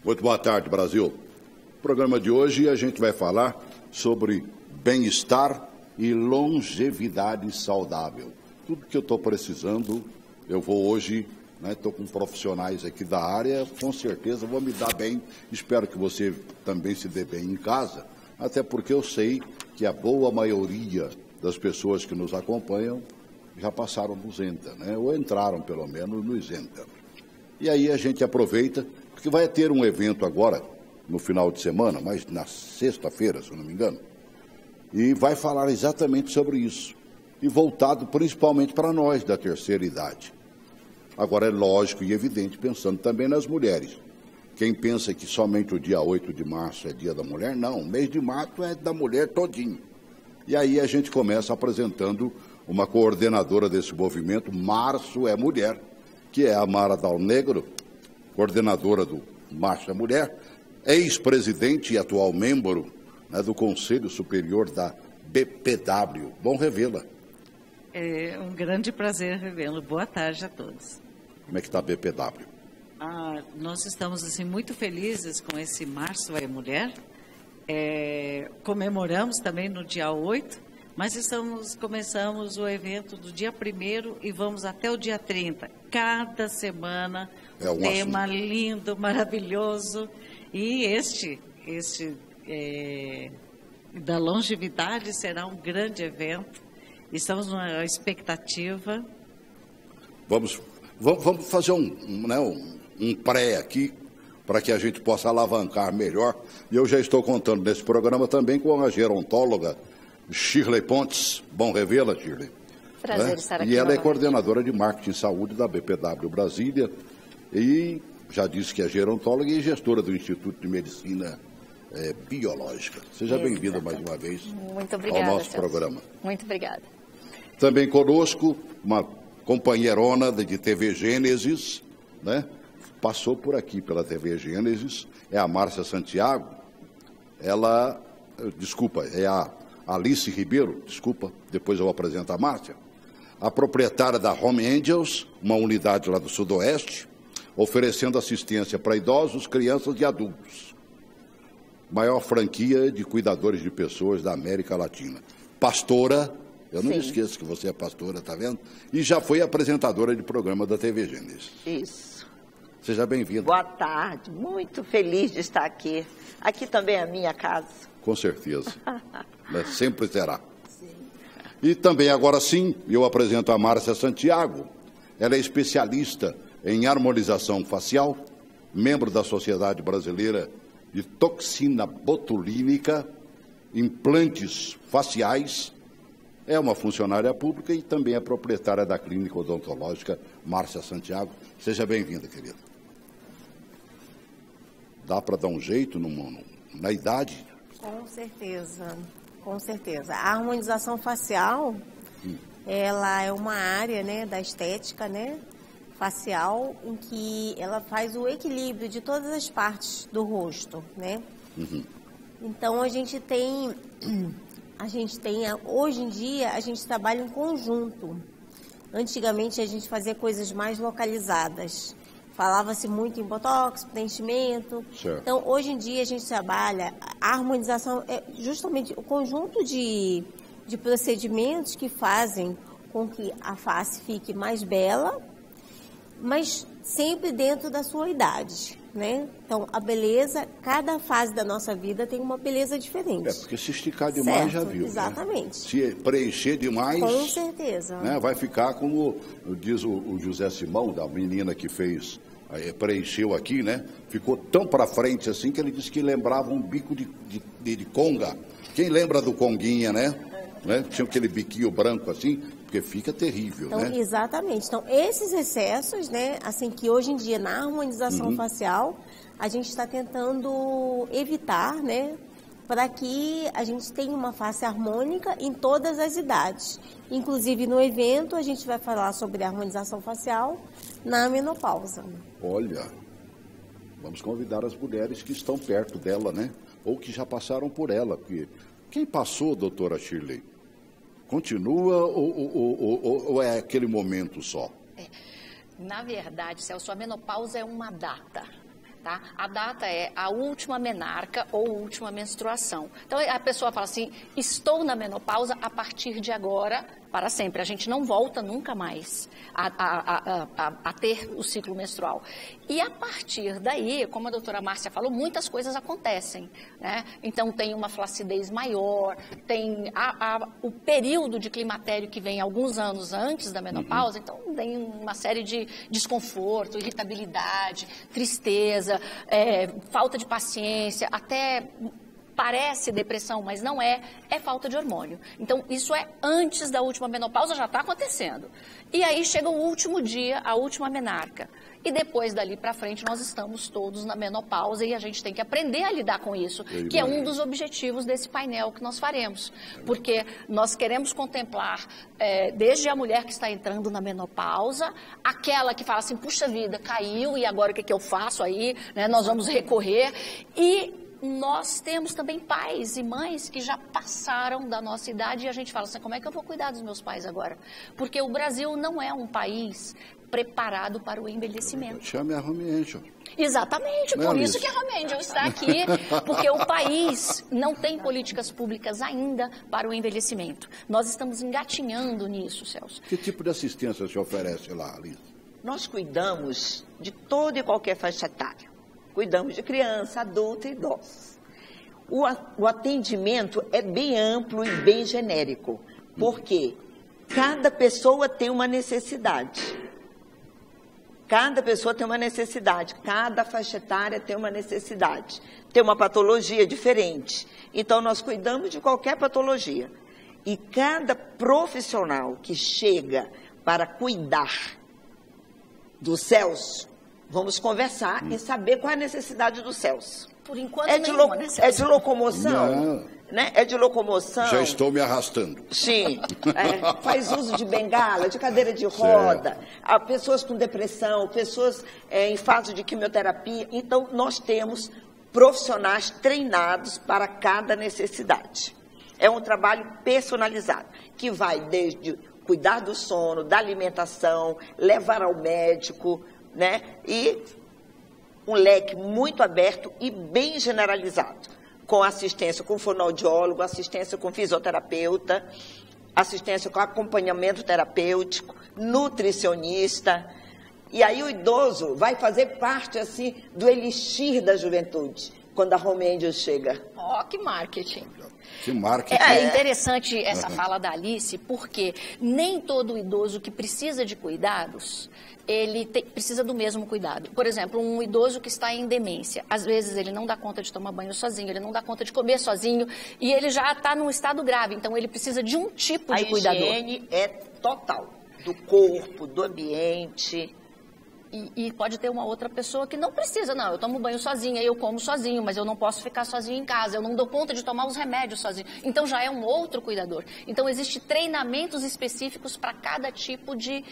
Muito boa tarde, Brasil. No programa de hoje a gente vai falar sobre bem-estar e longevidade saudável. Tudo que eu estou precisando, eu vou hoje, estou com profissionais aqui da área, com certeza vou me dar bem. Espero que você também se dê bem em casa, até porque eu sei que a boa maioria das pessoas que nos acompanham já passaram no Zenta, ou entraram pelo menos no Zenta. E aí a gente aproveita, porque vai ter um evento agora, no final de semana, mas na sexta-feira, se eu não me engano, e vai falar exatamente sobre isso, e voltado principalmente para nós da terceira idade. Agora é lógico e evidente, pensando também nas mulheres. Quem pensa que somente o dia 8 de março é dia da mulher, não, o mês de março é da mulher todinho. E aí a gente começa apresentando uma coordenadora desse movimento, Março é Mulher, que é a Mara Dal Negro, coordenadora do Março é Mulher, ex-presidente e atual membro do Conselho Superior da BPW. Bom revê-la. É um grande prazer revê-lo. Boa tarde a todos. Como é que está a BPW? Nós estamos assim, muito felizes com esse Março é Mulher. Comemoramos também no dia 8, mas começamos o evento do dia 1º e vamos até o dia 30. Cada semana, um tema lindo, maravilhoso. E este da longevidade será um grande evento. Estamos numa expectativa. Vamos fazer um pré aqui, para que a gente possa alavancar melhor. E eu já estou contando nesse programa também com a gerontóloga Shirley Pontes. Bom revê-la, Shirley. Prazer estar aqui. E ela é coordenadora de marketing e saúde da BPW Brasília e já disse que é gerontóloga e gestora do Instituto de Medicina Biológica. Seja bem-vinda mais uma vez ao nosso programa. Muito obrigada. Também conosco, uma companheirona de TV Gênesis, passou por aqui pela TV Gênesis, é a Márcia Santiago. Ela, é a Alice Ribeiro, depois eu apresento a Márcia, a proprietária da Home Angels, uma unidade lá do Sudoeste, oferecendo assistência para idosos, crianças e adultos. Maior franquia de cuidadores de pessoas da América Latina. Pastora, eu não me esqueço que você é pastora, tá vendo? E já foi apresentadora de programa da TV Gênesis. Isso. Seja bem-vinda. Boa tarde, muito feliz de estar aqui. Aqui também é a minha casa. Com certeza. Sempre será. Sim. E também, agora sim, eu apresento a Márcia Santiago. Ela é especialista em harmonização facial, membro da Sociedade Brasileira de Toxina Botulínica, implantes faciais, é uma funcionária pública e também é proprietária da clínica odontológica Márcia Santiago. Seja bem-vinda, querida. Dá para dar um jeito na idade? Com certeza, com certeza. A harmonização facial, ela é uma área, da estética, facial, em que ela faz o equilíbrio de todas as partes do rosto, Então, hoje em dia, a gente trabalha em conjunto. Antigamente, a gente fazia coisas mais localizadas. Falava-se muito em botox, preenchimento. Certo. Então, hoje em dia, a gente trabalha... A harmonização é justamente o conjunto de procedimentos que fazem com que a face fique mais bela, mas sempre dentro da sua idade, Então, a beleza, cada fase da nossa vida tem uma beleza diferente. Porque se esticar demais, já viu. Exatamente. Se preencher demais... Com certeza. Vai ficar como diz o José Simão, da menina que preencheu aqui, Ficou tão para frente assim que ele disse que lembrava um bico de conga. Quem lembra do conguinha, Tinha aquele biquinho branco assim, porque fica terrível, então, Exatamente. Então, esses excessos, assim que hoje em dia, na harmonização facial, a gente está tentando evitar, para que a gente tenha uma face harmônica em todas as idades. Inclusive, no evento, a gente vai falar sobre a harmonização facial na menopausa. Olha, vamos convidar as mulheres que estão perto dela, Ou que já passaram por ela. Porque quem passou, doutora Shirley, continua ou é aquele momento só? Na verdade, Celso, a menopausa é uma data. Tá? A data é a última menarca ou última menstruação. Então, a pessoa fala assim, estou na menopausa a partir de agora, para sempre. A gente não volta nunca mais a ter o ciclo menstrual. E a partir daí, como a doutora Márcia falou, muitas coisas acontecem, né? Então, tem uma flacidez maior, tem o período de climatério que vem alguns anos antes da menopausa, então tem uma série de desconforto, irritabilidade, tristeza, falta de paciência, até parece depressão, mas não é falta de hormônio. Então, isso é antes da última menopausa, já está acontecendo. E aí chega o último dia, a última menarca. E depois dali para frente nós estamos todos na menopausa e a gente tem que aprender a lidar com isso, que é um dos objetivos desse painel que nós faremos. Porque nós queremos contemplar desde a mulher que está entrando na menopausa, aquela que fala assim, puxa vida, caiu e agora o que eu faço aí? Né? Nós vamos recorrer e nós temos também pais e mães que já passaram da nossa idade e a gente fala assim, como é que eu vou cuidar dos meus pais agora? Porque o Brasil não é um país preparado para o envelhecimento. Chame a Home Angel. Exatamente, por isso que a Home Angel está aqui, porque o país não tem políticas públicas ainda para o envelhecimento. Nós estamos engatinhando nisso, Celso. Que tipo de assistência se oferece lá, Alice? Nós cuidamos de toda e qualquer faixa etária. Cuidamos de criança, adulto e idosos. O atendimento é bem amplo e bem genérico, porque cada pessoa tem uma necessidade. Cada pessoa tem uma necessidade, cada faixa etária tem uma necessidade. Tem uma patologia diferente. Então, nós cuidamos de qualquer patologia. E cada profissional que chega para cuidar do Celso, vamos conversar e saber qual é a necessidade do Celso. Por enquanto, nenhuma, né, Celso? É de locomoção? Né? É de locomoção? Já estou me arrastando. Sim. Faz uso de bengala, de cadeira de roda, pessoas com depressão, pessoas em fase de quimioterapia. Então, nós temos profissionais treinados para cada necessidade. É um trabalho personalizado, que vai desde cuidar do sono, da alimentação, levar ao médico, né? E um leque muito aberto e bem generalizado, com assistência com fonoaudiólogo, assistência com fisioterapeuta, assistência com acompanhamento terapêutico, nutricionista. E aí o idoso vai fazer parte, assim, do elixir da juventude, quando a Home Angel chega. Ó, que marketing. Que marketing. É interessante essa fala da Alice, porque nem todo idoso que precisa de cuidados, ele precisa do mesmo cuidado. Por exemplo, um idoso que está em demência, às vezes ele não dá conta de tomar banho sozinho, ele não dá conta de comer sozinho, e ele já está num estado grave, então ele precisa de um tipo de cuidador. A higiene é total, do corpo, do ambiente. E pode ter uma outra pessoa que não precisa, não, eu tomo banho sozinha, eu como sozinho, mas eu não posso ficar sozinho em casa, eu não dou conta de tomar os remédios sozinho. Então já é um outro cuidador. Então existem treinamentos específicos para cada tipo de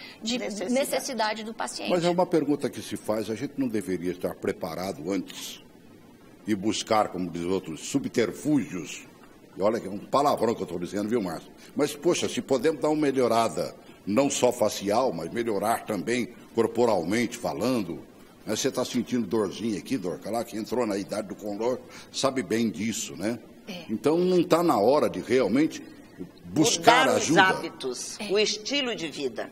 necessidade do paciente. Mas é uma pergunta que se faz, a gente não deveria estar preparado antes e buscar, como diz outros, subterfúgios? E olha que é um palavrão que eu estou dizendo, viu, Márcio? Mas, poxa, se podemos dar uma melhorada, não só facial, mas melhorar também corporalmente falando, né? Você está sentindo dorzinha aqui, Dorca, lá que entrou na idade do condor, sabe bem disso, né? Então não está na hora de realmente buscar ajuda. Mudar os hábitos, o estilo de vida.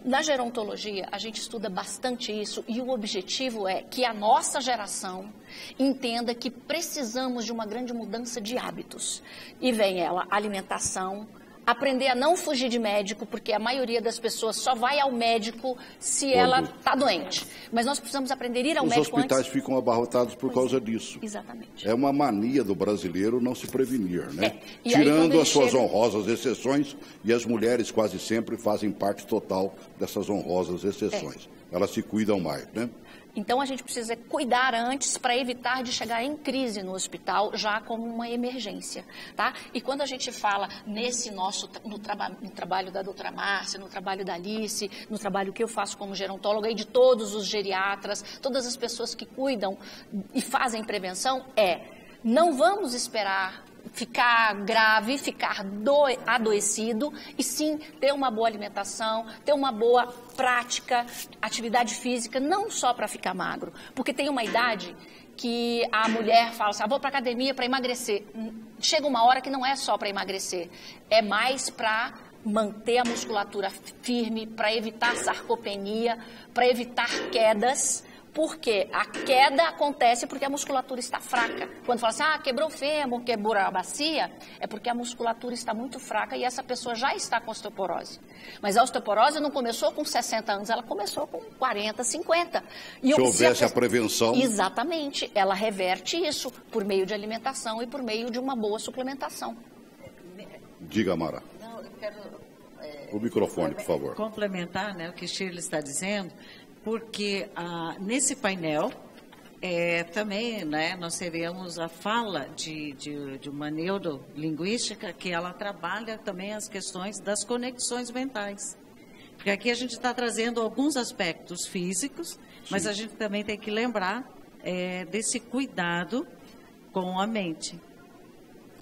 Na gerontologia, a gente estuda bastante isso e o objetivo é que a nossa geração entenda que precisamos de uma grande mudança de hábitos. E vem ela, alimentação, aprender a não fugir de médico, porque a maioria das pessoas só vai ao médico se ela está doente. Mas nós precisamos aprender a ir ao médico antes. Os hospitais ficam abarrotados por causa disso. Exatamente. É uma mania do brasileiro não se prevenir, né? Tirando as suas honrosas exceções, e as mulheres quase sempre fazem parte total dessas honrosas exceções. Elas se cuidam mais, né? Então, a gente precisa cuidar antes para evitar de chegar em crise no hospital, já como uma emergência, tá? E quando a gente fala no trabalho da doutora Márcia, no trabalho da Alice, no trabalho que eu faço como gerontóloga e de todos os geriatras, todas as pessoas que cuidam e fazem prevenção, não vamos esperar ficar grave, ficar adoecido, e sim ter uma boa alimentação, ter uma boa prática, atividade física, não só para ficar magro, porque tem uma idade que a mulher fala assim, vou para academia para emagrecer. Chega uma hora que não é só para emagrecer, é mais para manter a musculatura firme, para evitar sarcopenia, para evitar quedas. Porque a queda acontece porque a musculatura está fraca. Quando fala assim, quebrou o fêmur, quebrou a bacia, é porque a musculatura está muito fraca e essa pessoa já está com osteoporose. Mas a osteoporose não começou com 60 anos, ela começou com 40, 50. E se houvesse a prevenção... Exatamente, ela reverte isso por meio de alimentação e por meio de uma boa suplementação. Diga, Mara. Não, eu quero... O microfone, por favor. Complementar, né, o que Shirley está dizendo, porque nesse painel também, né, nós teremos a fala de uma neurolinguística que ela trabalha também as questões das conexões mentais. Porque aqui a gente está trazendo alguns aspectos físicos, mas a gente também tem que lembrar desse cuidado com a mente.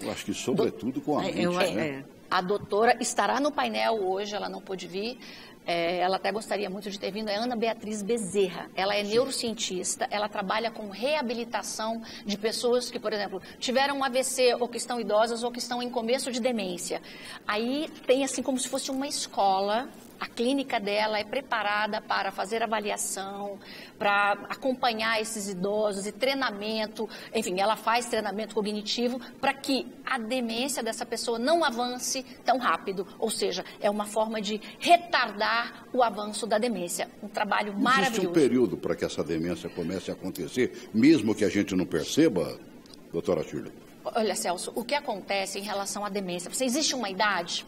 Eu acho que sobretudo com a mente, né? A doutora estará no painel hoje, ela não pôde vir. Ela até gostaria muito de ter vindo, é Ana Beatriz Bezerra. Ela é neurocientista, ela trabalha com reabilitação de pessoas que, por exemplo, tiveram um AVC ou que estão idosas ou que estão em começo de demência. Aí tem assim como se fosse uma escola, a clínica dela é preparada para fazer avaliação, para acompanhar esses idosos e treinamento, enfim, ela faz treinamento cognitivo para que a demência dessa pessoa não avance tão rápido, ou seja, é uma forma de retardar o avanço da demência. Um trabalho maravilhoso. Existe um período para que essa demência comece a acontecer, mesmo que a gente não perceba, doutora Shirley? Olha, Celso, o que acontece em relação à demência? Existe uma idade?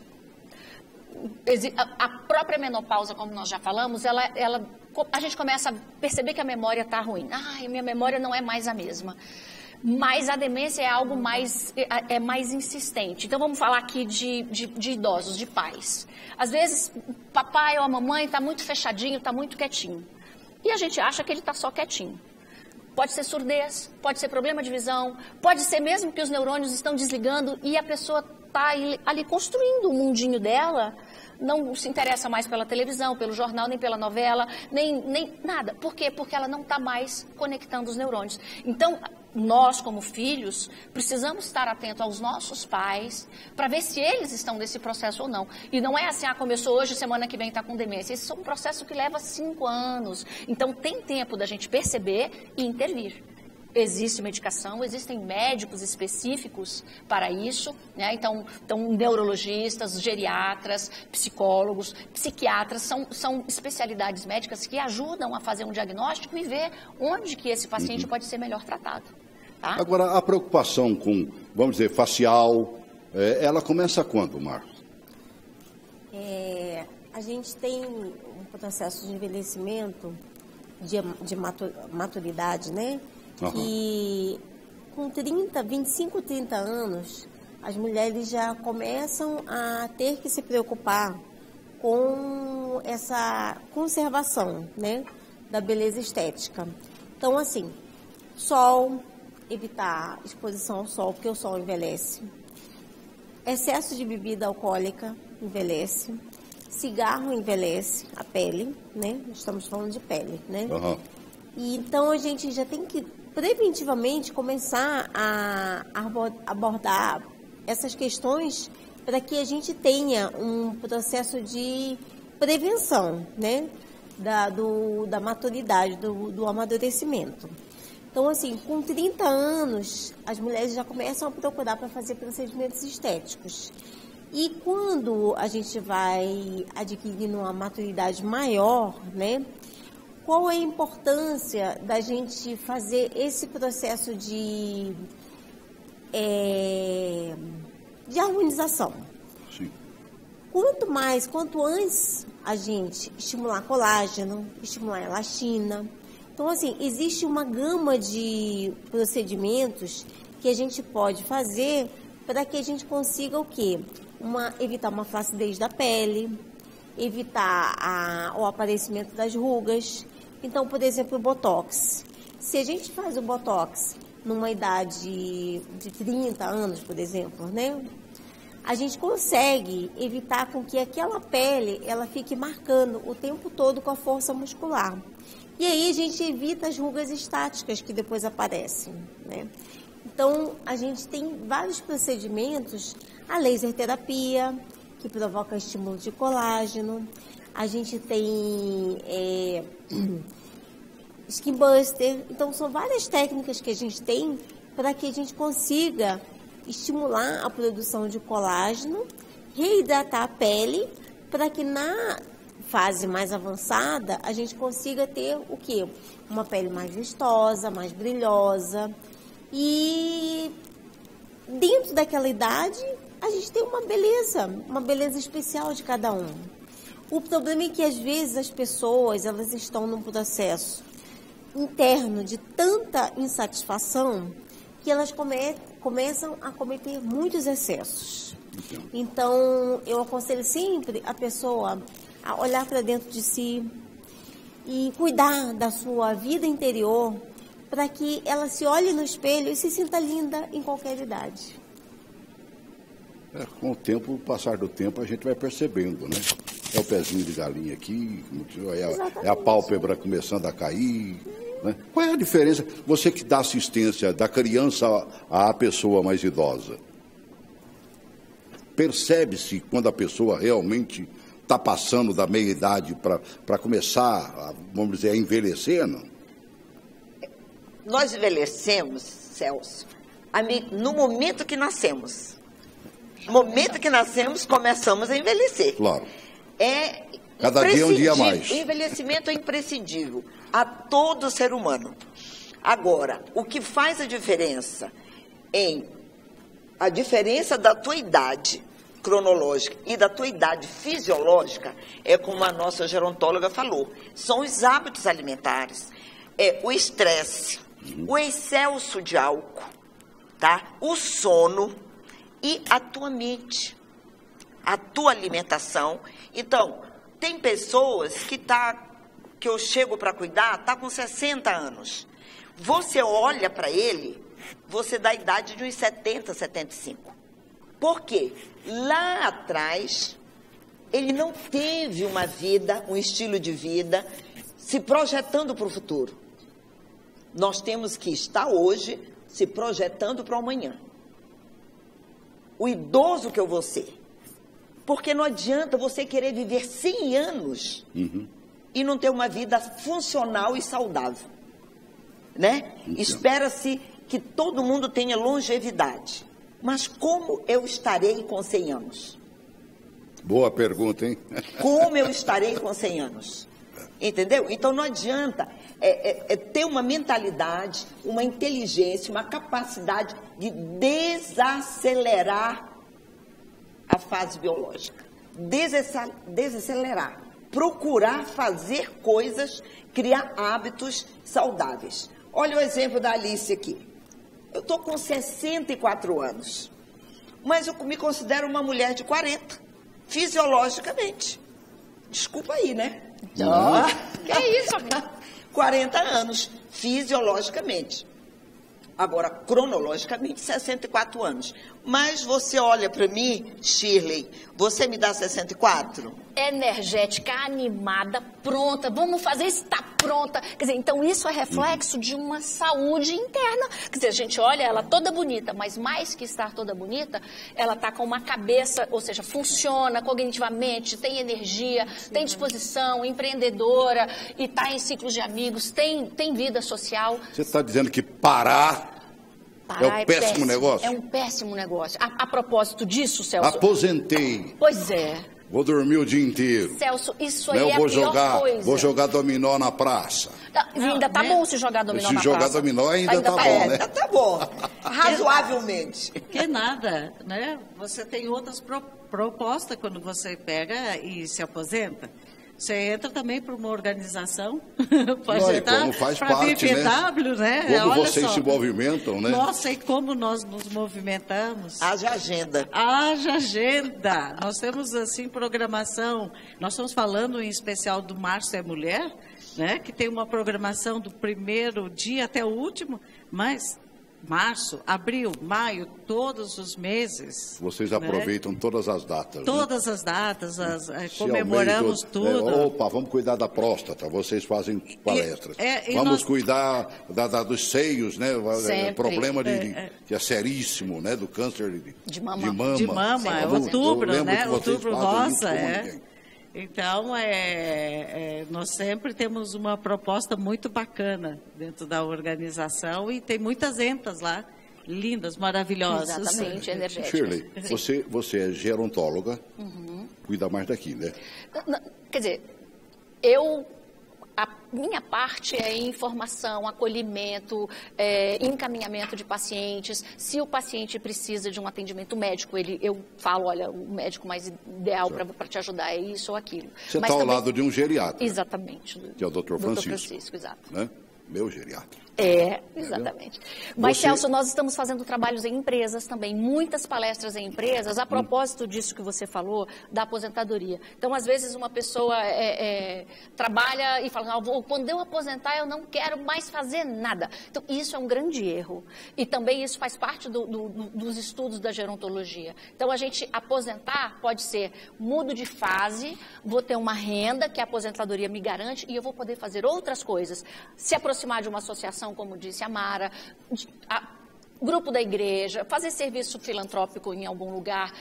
A própria menopausa, como nós já falamos, a gente começa a perceber que a memória está ruim. Minha memória não é mais a mesma. Mas a demência é algo mais insistente. Então, vamos falar aqui de idosos, de pais. Às vezes, o papai ou a mamãe está muito fechadinho, está muito quietinho. E a gente acha que ele está só quietinho. Pode ser surdez, pode ser problema de visão, pode ser mesmo que os neurônios estão desligando e a pessoa está ali construindo o mundinho dela, não se interessa mais pela televisão, pelo jornal, nem pela novela, nem nada. Por quê? Porque ela não está mais conectando os neurônios. Então, nós, como filhos, precisamos estar atentos aos nossos pais para ver se eles estão nesse processo ou não. E não é assim, começou hoje, semana que vem está com demência. Esse é um processo que leva 5 anos. Então, tem tempo da gente perceber e intervir. Existe medicação, existem médicos específicos para isso, né? Então, neurologistas, geriatras, psicólogos, psiquiatras, são especialidades médicas que ajudam a fazer um diagnóstico e ver onde que esse paciente pode ser melhor tratado. Tá? Agora, a preocupação com, vamos dizer, facial, ela começa quando, Marcos? A gente tem um processo de envelhecimento, de maturidade, né? E com 25, 30 anos, as mulheres já começam a ter que se preocupar com essa conservação, né, da beleza estética. Então, assim, sol, evitar exposição ao sol, porque o sol envelhece. Excesso de bebida alcoólica envelhece. Cigarro envelhece a pele, né? Estamos falando de pele, né? E então a gente já tem que preventivamente começar a abordar essas questões para que a gente tenha um processo de prevenção, né, da maturidade, do amadurecimento. Então, assim, com 30 anos, as mulheres já começam a procurar para fazer procedimentos estéticos. E quando a gente vai adquirindo uma maturidade maior, né, qual é a importância da gente fazer esse processo de harmonização? Sim. Quanto antes a gente estimular colágeno, estimular elastina. Então, assim, existe uma gama de procedimentos que a gente pode fazer para que a gente consiga o quê? Evitar uma flacidez da pele, evitar o aparecimento das rugas. Então, por exemplo, o Botox. Se a gente faz o Botox numa idade de 30 anos, por exemplo, né? A gente consegue evitar com que aquela pele ela fique marcando o tempo todo com a força muscular. E aí a gente evita as rugas estáticas que depois aparecem, né? Então, a gente tem vários procedimentos, a laser terapia, que provoca estímulo de colágeno, a gente tem skin buster, então são várias técnicas que a gente tem para que a gente consiga estimular a produção de colágeno, reidratar a pele, para que na fase mais avançada a gente consiga ter o quê? Uma pele mais vistosa, mais brilhosa. E dentro daquela idade a gente tem uma beleza especial de cada um. O problema é que às vezes as pessoas elas estão num processo interno de tanta insatisfação que elas começam a cometer muitos excessos. Então, eu aconselho sempre a pessoa a olhar para dentro de si e cuidar da sua vida interior para que ela se olhe no espelho e se sinta linda em qualquer idade. Com o passar do tempo, a gente vai percebendo, né? É o pezinho de galinha aqui, é a pálpebra começando a cair. Né? Qual é a diferença? Você que dá assistência da criança à pessoa mais idosa, percebe-se quando a pessoa realmente está passando da meia-idade para começar, vamos dizer, a envelhecer, não? Nós envelhecemos, Celso, no momento que nascemos. No momento que nascemos, começamos a envelhecer. Claro. Cada dia é um dia mais. O envelhecimento é imprescindível a todo ser humano. Agora, o que faz a diferença da tua idade cronológica e da tua idade fisiológica é como a nossa gerontóloga falou, são os hábitos alimentares, o estresse, o excesso de álcool, tá? O sono e a tua mente, a tua alimentação. Então, tem pessoas que eu chego para cuidar, tá com 60 anos. Você olha para ele, você dá a idade de uns 70, 75. Por quê? Lá atrás, ele não teve uma vida, um estilo de vida, se projetando para o futuro. Nós temos que estar hoje se projetando para o amanhã. O idoso que eu vou ser. Porque não adianta você querer viver 100 anos e não ter uma vida funcional e saudável. Né? Então. Espera-se que todo mundo tenha longevidade. Mas como eu estarei com 100 anos? Boa pergunta, hein? Como eu estarei com 100 anos? Entendeu? Então não adianta ter uma mentalidade, uma inteligência, uma capacidade de desacelerar a fase biológica. Desacelerar. Procurar fazer coisas, criar hábitos saudáveis. Olha o exemplo da Alice aqui. Eu estou com 64 anos, mas eu me considero uma mulher de 40, fisiologicamente. Desculpa aí, né? Que é isso, amiga? 40 anos, fisiologicamente. Agora, cronologicamente, 64 anos. Mas você olha para mim, Shirley, você me dá 64? Energética, animada, pronta, vamos fazer, está pronta. Quer dizer, então isso é reflexo de uma saúde interna. Quer dizer, a gente olha ela toda bonita, mas mais que estar toda bonita, ela está com uma cabeça, ou seja, funciona cognitivamente, tem energia, tem disposição, empreendedora, e está em ciclos de amigos, tem vida social. Você está dizendo que parar é um péssimo negócio? É um péssimo negócio. A propósito disso, Celso... Aposentei. Pois é. Vou dormir o dia inteiro. Celso, isso aí é a pior coisa. Vou jogar dominó na praça. Ainda tá bom se jogar dominó na praça. Se jogar dominó ainda tá bom, né? Ainda tá bom. Razoavelmente. Que nada, né? Você tem outras propostas quando você pega e se aposenta. Você entra também para uma organização, como faz parte, BPW, né? Como vocês se movimentam, né? Nossa, e como nós nos movimentamos. Haja agenda. Haja agenda. Nós temos, assim, programação. Nós estamos falando, em especial, do Março é Mulher, né? Que tem uma programação do primeiro dia até o último, mas março, abril, maio, todos os meses. Vocês aproveitam, né, todas as datas. Todas, né, as datas, comemoramos tudo. Opa, vamos cuidar da próstata, vocês fazem palestras. Vamos cuidar dos seios, né? Problema que é seríssimo, né? Do câncer de mama. De mama, é outubro, né? Outubro rosa, Então, nós sempre temos uma proposta muito bacana dentro da organização e tem muitas entas lá, lindas, maravilhosas. Exatamente, energéticas. Shirley, você é gerontóloga, cuida mais daqui, né? Quer dizer, a minha parte é informação, acolhimento, encaminhamento de pacientes. Se o paciente precisa de um atendimento médico, eu falo, olha, o médico mais ideal para te ajudar é isso ou aquilo. Você está ao lado de um geriatra. Exatamente. Que é o Dr. Francisco. Dr. Francisco, exato. Né? Meu geriatra. Exatamente. Mas, Celso, nós estamos fazendo trabalhos em empresas também, muitas palestras em empresas, a propósito disso que você falou, da aposentadoria. Então, às vezes, uma pessoa trabalha e fala, quando eu aposentar, eu não quero mais fazer nada. Então, isso é um grande erro. E também isso faz parte dos estudos da gerontologia. Então, a gente aposentar pode ser, mudo de fase, vou ter uma renda que a aposentadoria me garante e eu vou poder fazer outras coisas. Se aproximar de uma associação, como disse a Mara, grupo da igreja, fazer serviço filantrópico em algum lugar,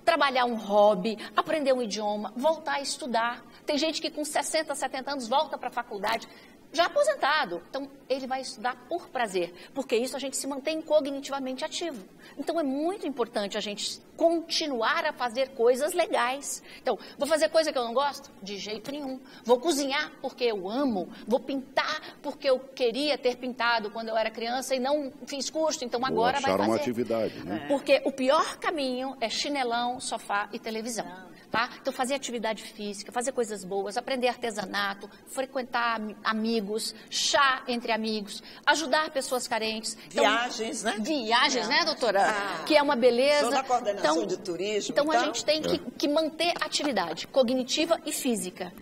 trabalhar um hobby, aprender um idioma, voltar a estudar. Tem gente que com 60, 70 anos volta para a faculdade, já aposentado. Então, ele vai estudar por prazer, porque isso a gente se mantém cognitivamente ativo. Então, é muito importante a gente continuar a fazer coisas legais. Então, vou fazer coisa que eu não gosto? De jeito nenhum. Vou cozinhar porque eu amo. Vou pintar porque eu queria ter pintado quando eu era criança e não fiz curso, então agora vai fazer. Uma atividade, né? Porque o pior caminho é chinelão, sofá e televisão. Tá? Então, fazer atividade física, fazer coisas boas, aprender artesanato, frequentar amigos, chá entre amigos, ajudar pessoas carentes. Viagens, então, né? Viagens, né, doutora? Que é uma beleza. Sou da coordenação de turismo. Então, a gente tem que manter atividade cognitiva e física.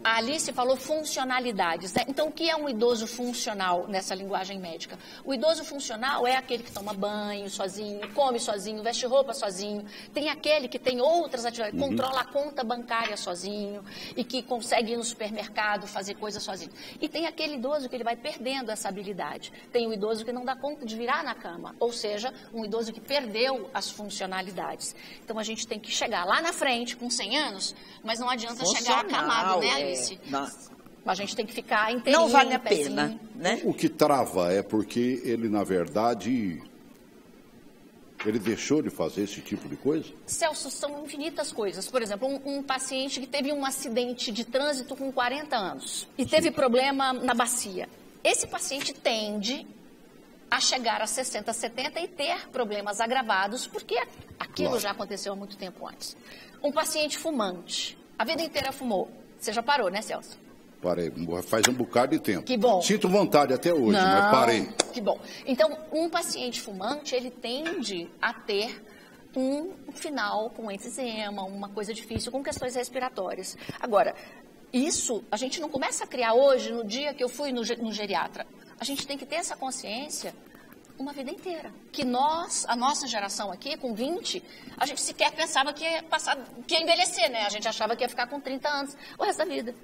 A Alice falou funcionalidades, né? Então, o que é um idoso funcional nessa linguagem médica? O idoso funcional é aquele que toma banho sozinho, come sozinho, veste roupa sozinho. Tem aquele que tem outras atividades, controla a conta bancária sozinho e que consegue ir no supermercado, fazer coisas sozinho. E tem aquele idoso que ele vai perdendo essa habilidade. Tem o idoso que não dá conta de virar na cama, ou seja, um idoso que perdeu as funcionalidades. Então, a gente tem que chegar lá na frente, com 100 anos, mas não adianta chegar acamado, né, Alice? A gente tem que ficar inteirinho. Não vale a pena, né? O que trava é porque ele, na verdade, ele deixou de fazer esse tipo de coisa? Celso, são infinitas coisas. Por exemplo, um paciente que teve um acidente de trânsito com 40 anos e teve problema na bacia. Esse paciente tende a chegar a 60, 70 e ter problemas agravados, porque aquilo já aconteceu há muito tempo antes. Um paciente fumante, a vida inteira fumou. Você já parou, né, Celso? Parei, faz um bocado de tempo. Que bom. Sinto vontade até hoje, mas parei. Que bom. Então, um paciente fumante, ele tende a ter um final com enfisema, uma coisa difícil, com questões respiratórias. Agora, isso a gente não começa a criar hoje, no dia que eu fui no geriatra. A gente tem que ter essa consciência uma vida inteira. Que a nossa geração aqui, com 20, a gente sequer pensava que ia envelhecer, né? A gente achava que ia ficar com 30 anos o resto da vida.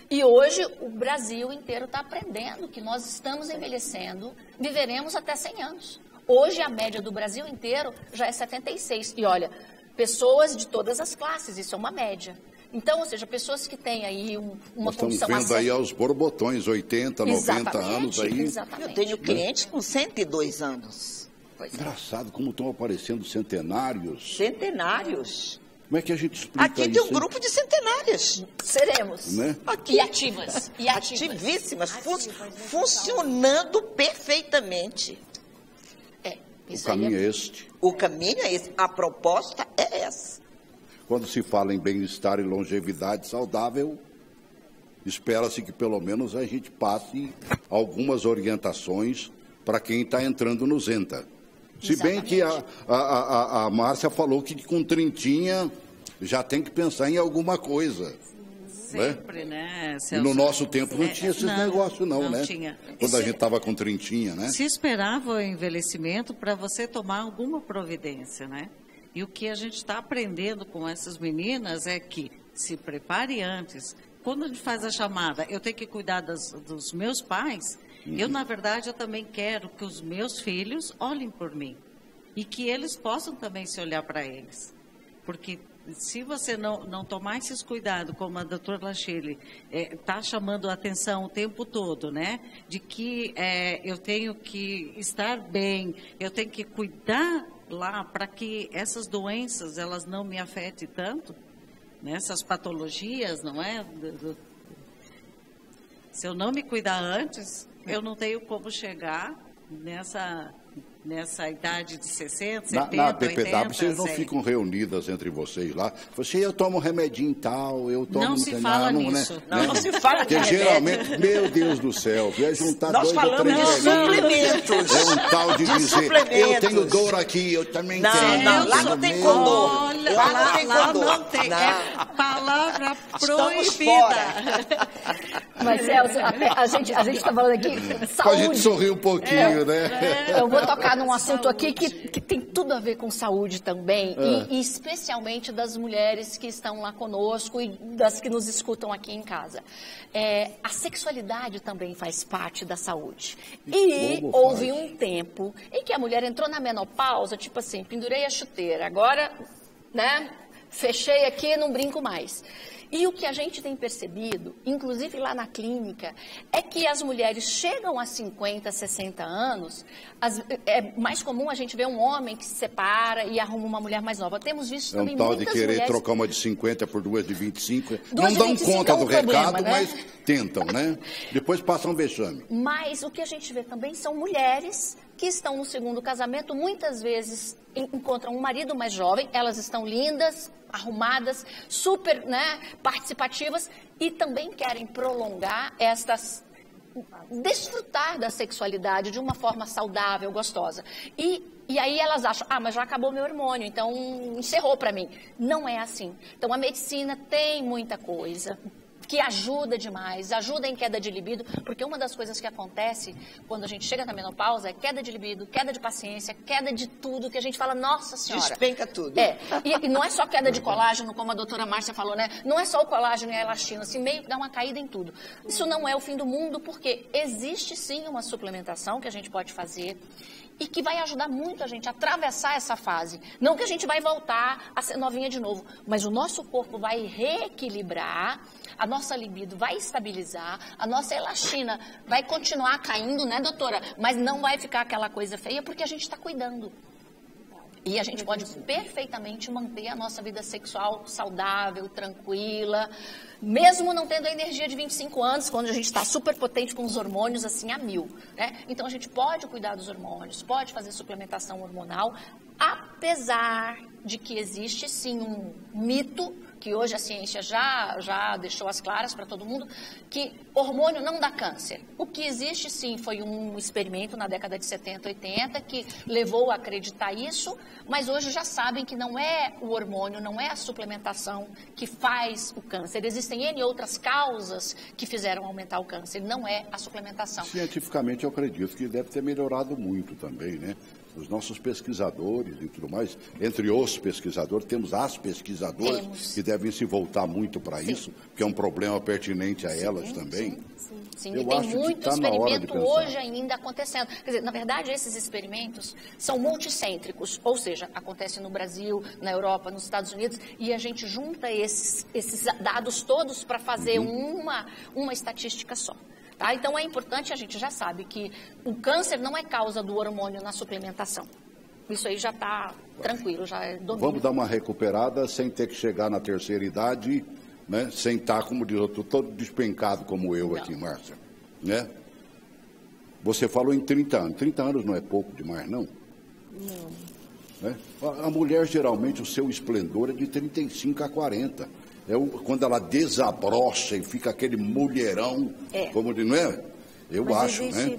E hoje o Brasil inteiro está aprendendo que nós estamos envelhecendo, viveremos até 100 anos. Hoje a média do Brasil inteiro já é 76. E olha, pessoas de todas as classes, isso é uma média. Então, ou seja, pessoas que têm aí uma condição... Estamos vendo aí aos borbotões, 80, 90 anos aí. Exatamente. Eu tenho clientes com 102 anos. Engraçado como estão aparecendo centenários. Centenários. Como é que a gente explica isso? Aqui tem um grupo de centenárias. Seremos. Né? E ativas. Ativíssimas, funcionando perfeitamente. O caminho é este. O caminho é esse. A proposta é essa. Quando se fala em bem-estar e longevidade saudável, espera-se que pelo menos a gente passe algumas orientações para quem está entrando no Zenta. Se bem que a Márcia falou que com 30 já tem que pensar em alguma coisa. Sempre, né? E no nosso tempo não tinha esses negócios, não, né? Tinha. Quando a gente estava com trintinha, né? Se esperava o envelhecimento para você tomar alguma providência, né? E o que a gente está aprendendo com essas meninas é que se prepare antes. Quando a gente faz a chamada, eu tenho que cuidar dos meus pais, eu, na verdade, eu também quero que os meus filhos olhem por mim. E que eles possam também se olhar para eles. Porque se você não tomar esses cuidados, como a doutora Lachele está chamando a atenção o tempo todo, né? De que eu tenho que estar bem, eu tenho que cuidar lá para que essas doenças elas não me afetem tanto, né? Essas patologias, não é? Se eu não me cuidar antes, eu não tenho como chegar nessa idade de 60, 70, na PPW, 80, vocês não ficam reunidas entre vocês lá? Você, eu tomo remedinho tal, eu tomo... Não se fala nisso. Não se fala Porque geralmente, meu Deus do céu, é juntar nós dois ou três suplementos. É um tal de dizer, eu tenho dor aqui, eu também tenho. Não, lá não tem condor. Olha, Lá não tem condor. Não tem. É palavra Estamos proibida. Mas, Celso, a gente está falando aqui saúde. Pra gente sorrir um pouquinho, né? Eu vou tocar num assunto aqui que tem tudo a ver com saúde também, e especialmente das mulheres que estão lá conosco e das que nos escutam aqui em casa. A sexualidade também faz parte da saúde. E houve um tempo em que a mulher entrou na menopausa, tipo assim, pendurei a chuteira, agora, né, fechei aqui, não brinco mais. E o que a gente tem percebido, inclusive lá na clínica, é que as mulheres chegam a 50, 60 anos, é mais comum a gente ver um homem que se separa e arruma uma mulher mais nova. Temos visto também tal muitas de querer mulheres... trocar uma de 50 por duas de 25. Duas não de 25 dão conta é um do problema, recado, né? mas tentam, né? Depois passam um vexame. Mas o que a gente vê também são mulheres que estão no segundo casamento, muitas vezes encontram um marido mais jovem, elas estão lindas, arrumadas, super, né, participativas, e também querem prolongar desfrutar da sexualidade de uma forma saudável, gostosa. E aí elas acham, mas já acabou meu hormônio, então encerrou para mim. Não é assim. Então a medicina tem muita coisa que ajuda demais, ajuda em queda de libido, porque uma das coisas que acontece quando a gente chega na menopausa é queda de libido, queda de paciência, queda de tudo, que a gente fala, nossa senhora. Despenca tudo. E não é só queda de colágeno, como a doutora Márcia falou, né? Não é só o colágeno e a elastina, assim, meio que dá uma caída em tudo. Isso não é o fim do mundo, porque existe sim uma suplementação que a gente pode fazer e que vai ajudar muito a gente a atravessar essa fase. Não que a gente vai voltar a ser novinha de novo, mas o nosso corpo vai reequilibrar, a nossa libido vai estabilizar, a nossa elastina vai continuar caindo, né, doutora? Mas não vai ficar aquela coisa feia porque a gente está cuidando. E a gente pode perfeitamente manter a nossa vida sexual saudável, tranquila, mesmo não tendo a energia de 25 anos, quando a gente está super potente com os hormônios assim a 1000, né? Então a gente pode cuidar dos hormônios, pode fazer suplementação hormonal, apesar de que existe sim um mito, que hoje a ciência já deixou as claras para todo mundo, que hormônio não dá câncer. O que existe sim foi um experimento na década de 70, 80, que levou a acreditar isso, mas hoje já sabem que não é o hormônio, não é a suplementação que faz o câncer. Existem N outras causas que fizeram aumentar o câncer, não é a suplementação. Cientificamente eu acredito que deve ter melhorado muito também, né? Os nossos pesquisadores e tudo mais, entre os pesquisadores, temos as pesquisadoras que devem se voltar muito para isso, porque é um problema pertinente a elas também. Sim, e tem muito experimento hoje ainda acontecendo. Quer dizer, na verdade, esses experimentos são multicêntricos, ou seja, acontecem no Brasil, na Europa, nos Estados Unidos, e a gente junta esses dados todos para fazer uma estatística só. Tá? Então, é importante, a gente já sabe que o câncer não é causa do hormônio na suplementação. Isso aí já está tranquilo, já é domínio. Vamos dar uma recuperada sem ter que chegar na terceira idade, né? Sem estar, como diz outro, todo despencado como eu aqui, Márcia. Né? Você falou em 30 anos. 30 anos não é pouco demais, não? Não. Né? A mulher, geralmente, o seu esplendor é de 35 a 40. Quando ela desabrocha e fica aquele mulherão, como de, não é? Eu acho, né?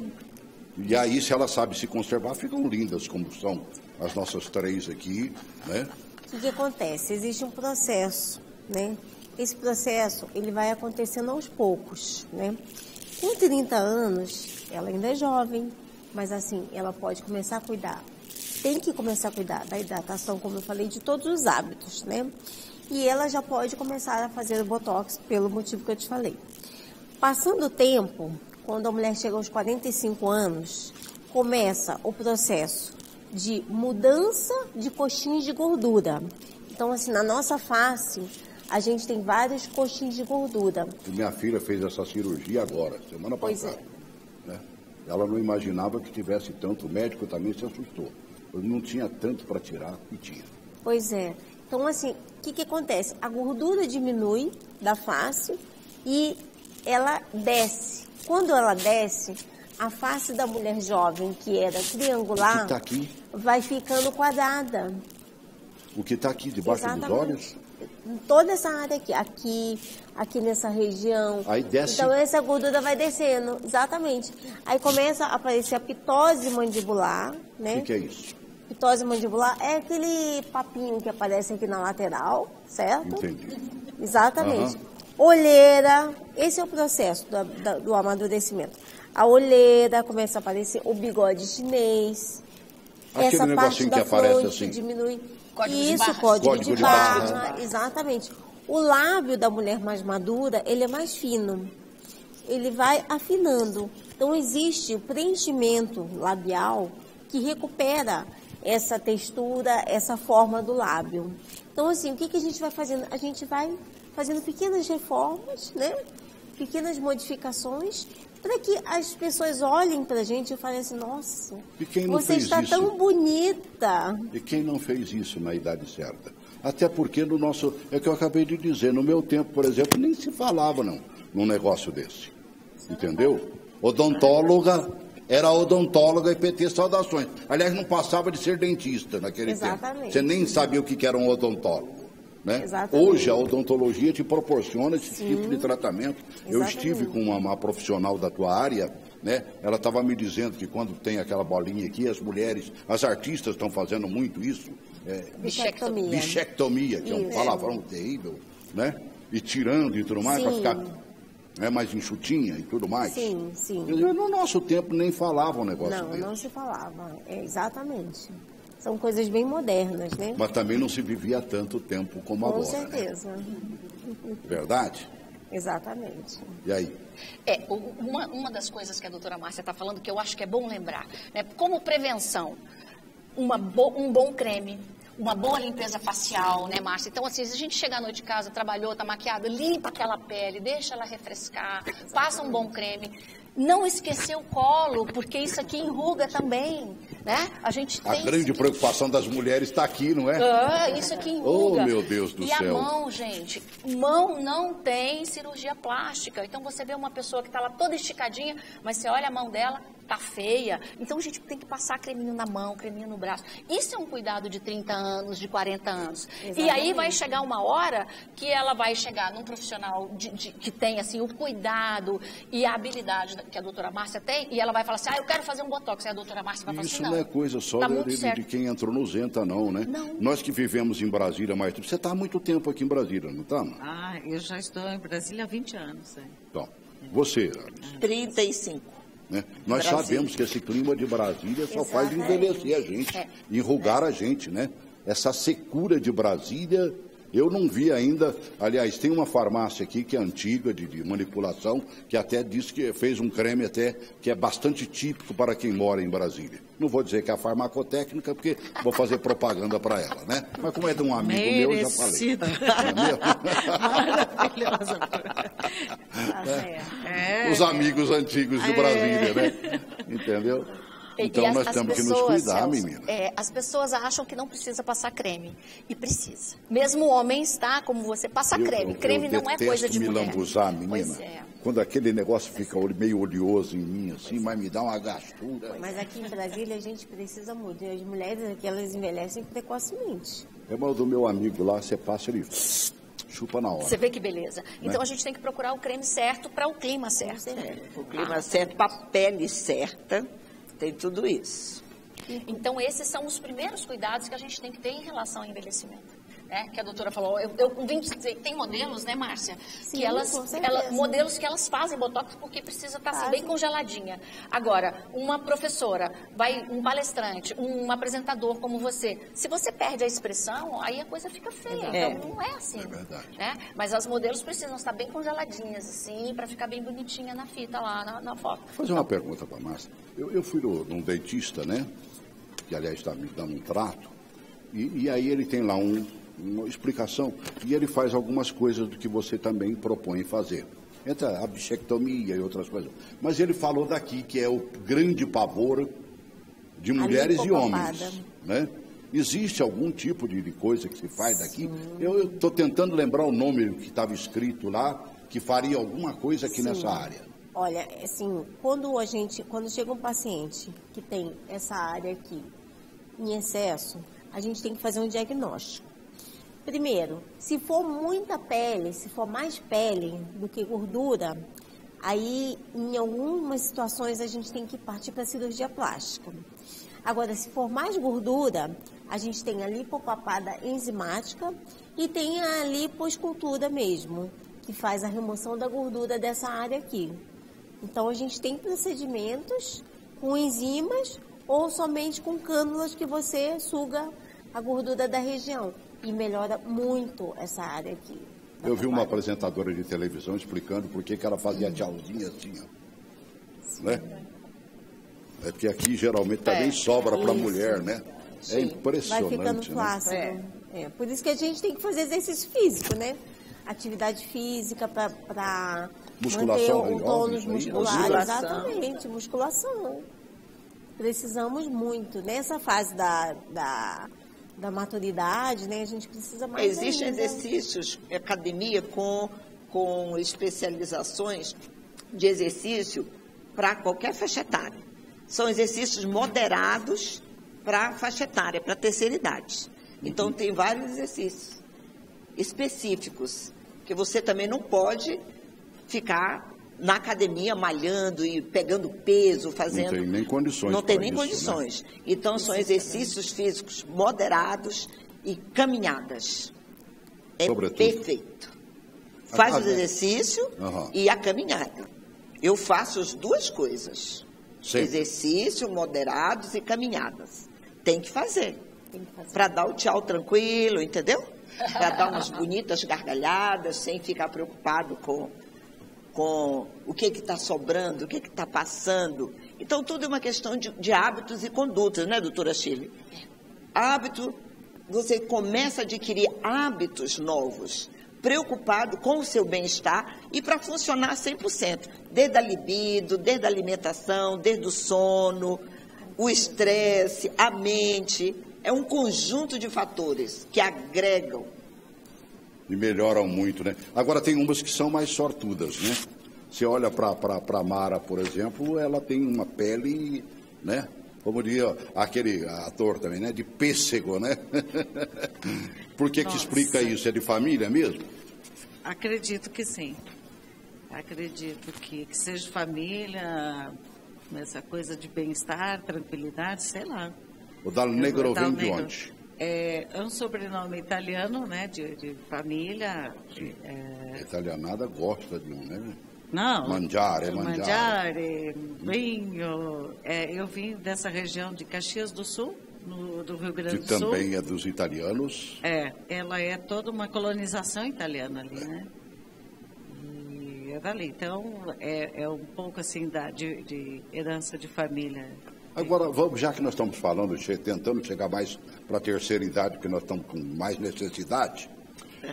E aí, se ela sabe se conservar, ficam lindas, como são as nossas três aqui, né? O que acontece? Existe um processo, né? esse processo ele vai acontecendo aos poucos, né? Com 30 anos, ela ainda é jovem, mas assim, ela pode começar a cuidar. Tem que começar a cuidar da hidratação, como eu falei, de todos os hábitos, né? E ela já pode começar a fazer o Botox pelo motivo que eu te falei. Passando o tempo, quando a mulher chega aos 45 anos, começa o processo de mudança de coxinhas de gordura. Então, assim, na nossa face, a gente tem vários coxinhos de gordura. Minha filha fez essa cirurgia agora, semana passada. Né? Ela não imaginava que tivesse tanto, o médico também se assustou. Eu não tinha tanto para tirar e tinha. Pois é. Então, assim, o que acontece? A gordura diminui da face e ela desce. Quando ela desce, a face da mulher jovem, que era triangular, o que tá aqui? Vai ficando quadrada. O que está aqui debaixo dos olhos? Toda essa área aqui nessa região. Aí desce. Então essa gordura vai descendo, exatamente. Aí começa a aparecer a pitose mandibular, né? O que é isso? Pitose mandibular é aquele papinho que aparece aqui na lateral, certo? Entendi. Exatamente. Olheira, esse é o processo do amadurecimento. A olheira começa a aparecer, o bigode chinês. Aquele essa parte da que aparece fronte assim. diminui. Código Código de barra, exatamente. O lábio da mulher mais madura, ele é mais fino. Ele vai afinando. Então, existe o preenchimento labial que recupera essa textura, essa forma do lábio. Então, assim, o que a gente vai fazendo? A gente vai fazendo pequenas reformas, né? Pequenas modificações, para que as pessoas olhem para a gente e falem assim, nossa, você está tão bonita. E quem não fez isso na idade certa? Até porque no nosso, é que eu acabei de dizer, no meu tempo, por exemplo, nem se falava não, num negócio desse. Entendeu? Odontóloga, era odontóloga e PT saudações. Aliás, não passava de ser dentista naquele tempo. Você nem sabia o que era um odontólogo. Né? Hoje a odontologia te proporciona esse tipo de tratamento. Exatamente. Eu estive com uma profissional da tua área, né? Ela estava me dizendo que quando tem aquela bolinha aqui, as mulheres, as artistas estão fazendo muito isso. Bichectomia. Bichectomia, que é um palavrão terrível, né? E tirando e tudo mais, para ficar mais enxutinha e tudo mais. Sim. No nosso tempo nem falava um negócio desse. Não se falava, exatamente. São coisas bem modernas, né? Mas também não se vivia tanto tempo como agora. Com certeza. Né? Verdade? Exatamente. E aí? Uma das coisas que a doutora Márcia está falando, que eu acho que é bom lembrar, né? Como prevenção, um bom creme, uma boa limpeza facial, né, Márcia? Então, assim, se a gente chegar à noite de casa, trabalhou, está maquiada, limpa aquela pele, deixa ela refrescar, passa um bom creme. Não esquecer o colo, porque isso aqui enruga também, né? A grande preocupação das mulheres está aqui, não é? Isso aqui enruga. Oh, meu Deus do céu. E a mão, gente, mão não tem cirurgia plástica. Então, você vê uma pessoa que está lá toda esticadinha, mas você olha a mão dela, tá feia. Então, a gente tem que passar creminho na mão, creminho no braço. Isso é um cuidado de 30 anos, de 40 anos. Exatamente. E aí vai chegar uma hora que ela vai chegar num profissional que tem, assim, o cuidado e a habilidade que a doutora Márcia tem, e ela vai falar assim, eu quero fazer um botox. E a doutora Márcia vai falar assim, não. Isso não é coisa só de quem entrou no Zenta, não, né? Não. Nós que vivemos em Brasília mais tempo. Você está há muito tempo aqui em Brasília, não está? Eu já estou em Brasília há 20 anos. Então, você, Alice? 35. Né? Nós sabemos que esse clima de Brasília só faz envelhecer a gente, enrugar a gente, né? Essa secura de Brasília, eu não vi ainda. Aliás, tem uma farmácia aqui que é antiga, de manipulação, que até disse que fez um creme até que é bastante típico para quem mora em Brasília. Não vou dizer que é a farmacotécnica, porque vou fazer propaganda para ela, né? Mas como é de um amigo meu, eu já falei. Maravilhosa. Os amigos antigos de Brasília, né? Entendeu? Então nós temos que nos cuidar, menina. As pessoas acham que não precisa passar creme. E precisa. Mesmo homens, tá? Como você passa creme. Creme não é coisa de mulher. Eu detesto me lambuzar, menina. Pois é. Quando aquele negócio fica meio oleoso em mim, assim, mas me dá uma gastura. Mas aqui em Brasília a gente precisa muito. E as mulheres aqui, elas envelhecem precocemente. O do meu amigo lá, você passa ali, chupa na hora. Você vê que beleza. Então a gente tem que procurar o creme certo para o clima certo. O clima certo, para a pele certa. Tem tudo isso. Então, esses são os primeiros cuidados que a gente tem que ter em relação ao envelhecimento. né, que a doutora falou. Eu vim dizer, tem modelos, né, Márcia? Sim, que modelos que elas fazem botox porque precisa estar assim, bem congeladinha. Agora, uma professora, um palestrante, um apresentador como você, se você perde a expressão, aí a coisa fica feia. Então, não é assim. É verdade. Né? Mas as modelos precisam estar bem congeladinhas, assim, para ficar bem bonitinha na fita lá, na foto. Vou fazer uma pergunta para a Márcia. Eu fui num dentista, né? Que, aliás, está me dando um trato. E aí ele tem lá uma explicação. E ele faz algumas coisas do que você também propõe fazer. Entre a bichectomia e outras coisas. Mas ele falou daqui que é o grande pavor de mulheres e homens. Né? Existe algum tipo de coisa que se faz daqui? Eu estou tentando lembrar o nome que estava escrito lá, que faria alguma coisa aqui nessa área. Olha, assim, quando chega um paciente que tem essa área aqui em excesso, a gente tem que fazer um diagnóstico. Primeiro, se for muita pele, se for mais pele do que gordura, aí em algumas situações a gente tem que partir para a cirurgia plástica. Agora, se for mais gordura, a gente tem a lipopapada enzimática e tem a lipoescultura mesmo, que faz a remoção da gordura dessa área aqui. Então, a gente tem procedimentos com enzimas ou somente com cânulas que você suga a gordura da região. E melhora muito essa área aqui. Eu vi uma apresentadora de televisão explicando por que ela fazia tchauzinho assim, ó. Né? É porque aqui geralmente também sobra para a mulher, né? Sim. É impressionante. Vai ficando flácido. Né? Por isso que a gente tem que fazer exercício físico, né? Atividade física para manter o tônus muscular. Exatamente, musculação. Precisamos muito. Nessa fase da maturidade, né? A gente precisa mais. Existem exercícios, academia com especializações de exercício para qualquer faixa etária. São exercícios moderados para faixa etária, para terceira idade. Então, tem vários exercícios específicos, que você também não pode ficar na academia malhando e pegando peso, fazendo... Não tem nem condições. Não tem nem condições. Né? Então, são exercícios físicos moderados e caminhadas. É sobretudo. Perfeito. Faz o exercício e a caminhada. Eu faço as duas coisas. Sempre. Exercício, moderados e caminhadas. Tem que fazer. Para dar o tchau tranquilo, entendeu? Para dar umas bonitas gargalhadas, sem ficar preocupado com o que está sobrando, o que está passando. Então, tudo é uma questão de hábitos e condutas, né, doutora Shirley? Hábito, você começa a adquirir hábitos novos, preocupado com o seu bem-estar e para funcionar 100%. Desde a libido, desde a alimentação, desde o sono, o estresse, a mente. É um conjunto de fatores que agregam. E melhoram muito, né? Agora, tem umas que são mais sortudas, né? Você olha para a Mara, por exemplo, ela tem uma pele, né? Como diria aquele ator também, né? De pêssego, né? Por que explica isso? É de família mesmo? Acredito que sim. Acredito que seja família, essa coisa de bem-estar, tranquilidade, sei lá. O Dal Negro vem de onde? É um sobrenome italiano, né, de família. A italianada gosta de um, né? Não. Mangiare. Vinho. Eu vim dessa região de Caxias do Sul, do Rio Grande do Sul. Que também é dos italianos. Ela é toda uma colonização italiana ali, né? E é dali. Então, é um pouco assim de herança de família. Agora, já que nós estamos falando, tentando chegar mais para a terceira idade, porque nós estamos com mais necessidade,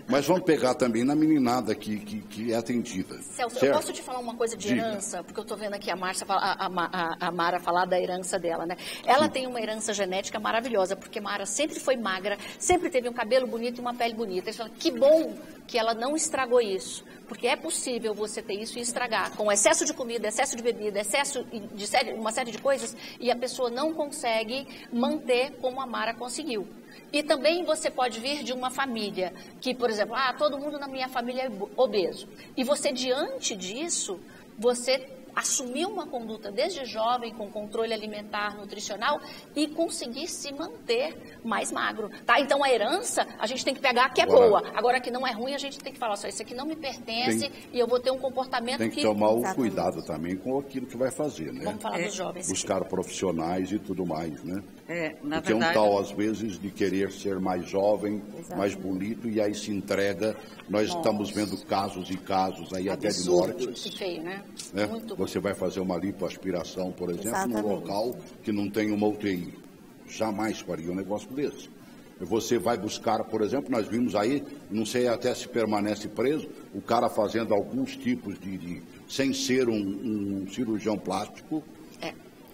mas vamos pegar também na meninada que é atendida. Celso, certo? Eu posso te falar uma coisa de herança, porque eu estou vendo aqui a Mara falar da herança dela, né? Ela tem uma herança genética maravilhosa, porque Mara sempre foi magra, sempre teve um cabelo bonito e uma pele bonita. Eles falam, que bom que ela não estragou isso, porque é possível você ter isso e estragar, com excesso de comida, excesso de bebida, excesso de uma série de coisas, e a pessoa não consegue manter como a Mara conseguiu. E também você pode vir de uma família que, por exemplo, todo mundo na minha família é obeso. E você, diante disso, você assumir uma conduta desde jovem, com controle alimentar, nutricional, e conseguir se manter mais magro, tá? Então, a herança, a gente tem que pegar a que é boa. Agora, a que não é ruim, a gente tem que falar, só, isso aqui não me pertence e eu vou ter um comportamento que... Tem que tomar o cuidado também com aquilo que vai fazer, né? Vamos falar dos jovens. Buscar profissionais e tudo mais, né? Na Porque verdade... um tal, às vezes, de querer ser mais jovem, mais bonito, e aí se entrega. Nós estamos vendo casos e casos aí até de morte. Que feio, né? Muito. Você vai fazer uma lipoaspiração, por exemplo, num local que não tem uma UTI. Jamais faria um negócio desse. Você vai buscar, por exemplo, nós vimos aí, não sei até se permanece preso, o cara fazendo alguns tipos sem ser um cirurgião plástico,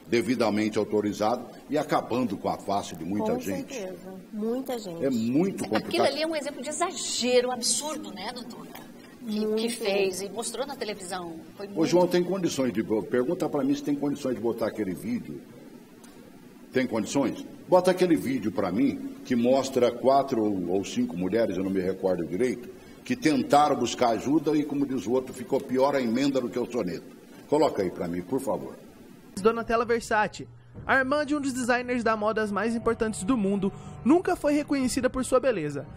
devidamente autorizado, e acabando com a face de muita gente. Com certeza, muita gente. É muito complicado. Aquilo ali é um exemplo de exagero absurdo, né, doutora? Que fez e mostrou na televisão. Foi muito... Ô, João, tem condições de... Pergunta para mim se tem condições de botar aquele vídeo. Tem condições? Bota aquele vídeo para mim que mostra 4 ou 5 mulheres, eu não me recordo direito, que tentaram buscar ajuda e, como diz o outro, ficou pior a emenda do que o soneto. Coloca aí para mim, por favor. Donatella Versace. A irmã de um dos designers da moda mais importantes do mundo nunca foi reconhecida por sua beleza.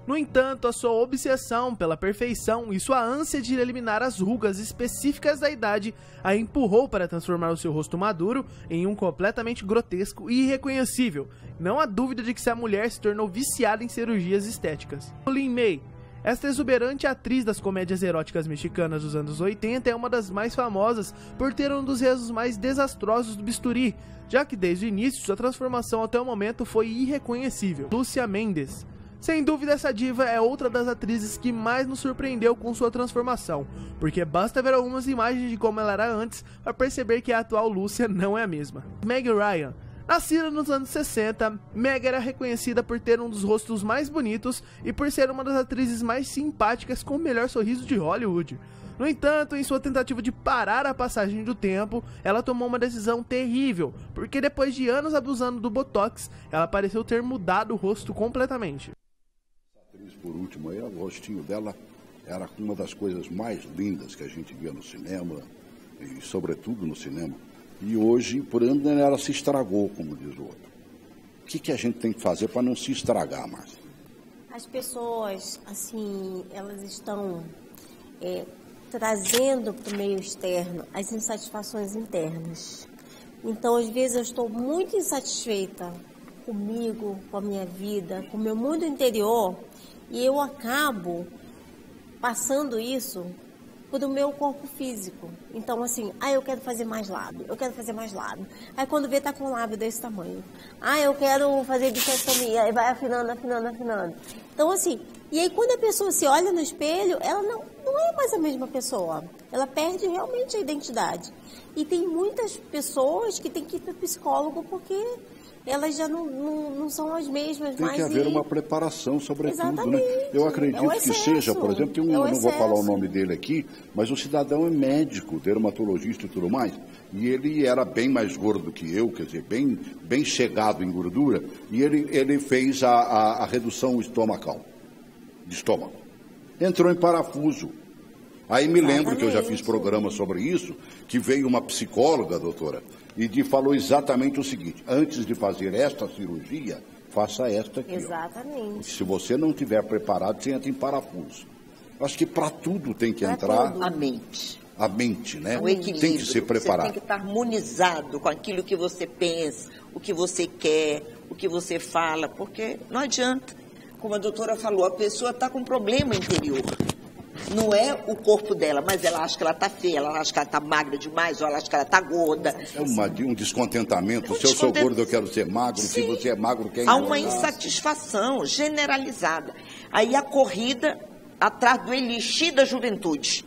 No entanto, a sua obsessão pela perfeição e sua ânsia de eliminar as rugas específicas da idade a empurrou para transformar o seu rosto maduro em um completamente grotesco e irreconhecível. Não há dúvida de que a mulher se tornou viciada em cirurgias estéticas. Lin May. Esta exuberante atriz das comédias eróticas mexicanas dos anos 80 é uma das mais famosas por ter um dos rezos mais desastrosos do bisturi, já que desde o início sua transformação até o momento foi irreconhecível. Lúcia Mendes. Sem dúvida, essa diva é outra das atrizes que mais nos surpreendeu com sua transformação, porque basta ver algumas imagens de como ela era antes para perceber que a atual Lúcia não é a mesma. Meg Ryan. Nascida nos anos 60, Meg era reconhecida por ter um dos rostos mais bonitos e por ser uma das atrizes mais simpáticas com o melhor sorriso de Hollywood. No entanto, em sua tentativa de parar a passagem do tempo, ela tomou uma decisão terrível, porque depois de anos abusando do Botox, ela pareceu ter mudado o rosto completamente. A atriz, por último, aí, o rostinho dela era uma das coisas mais lindas que a gente via no cinema, e sobretudo no cinema. E hoje, por ano, ela se estragou, como diz o outro. O que a gente tem que fazer para não se estragar, Márcia? As pessoas, assim, elas estão trazendo para o meio externo as insatisfações internas. Então, às vezes, eu estou muito insatisfeita comigo, com a minha vida, com o meu mundo interior, e eu acabo passando isso para o meu corpo físico. Então, assim, eu quero fazer mais lábio, eu quero fazer mais lábio. Aí, quando vê, tá com um lábio desse tamanho. Eu quero fazer bichectomia, aí vai afinando, afinando, afinando. Então, assim, e aí quando a pessoa se olha no espelho, ela não é mais a mesma pessoa. Ela perde realmente a identidade. E tem muitas pessoas que têm que ir para o psicólogo porque elas já não são as mesmas. Tem que haver uma preparação, sobretudo, exatamente, né? Eu acredito que seja, por exemplo, eu não vou falar o nome dele aqui, mas o cidadão é médico, dermatologista e tudo mais, e ele era bem mais gordo que eu, quer dizer, bem chegado em gordura, e ele fez a redução estomacal, de estômago. Entrou em parafuso. Aí me lembro que eu já fiz programa sobre isso, que veio uma psicóloga, doutora, e falou exatamente o seguinte: antes de fazer esta cirurgia, faça esta aqui. Exatamente. Se você não estiver preparado, você entra em parafuso. Acho que para tudo tem que entrar a mente. A mente, né? O equilíbrio. Tem que ser preparado. Você tem que estar harmonizado com aquilo que você pensa, o que você quer, o que você fala, porque não adianta. Como a doutora falou, a pessoa está com um problema interior. Não é o corpo dela, mas ela acha que ela está feia, ela acha que ela está magra demais, ou ela acha que ela está gorda. É um descontentamento. Se eu sou gordo, eu quero ser magro. Sim. Se você é magro, quer engordar. Há uma insatisfação generalizada. Aí a corrida atrás do elixir da juventude.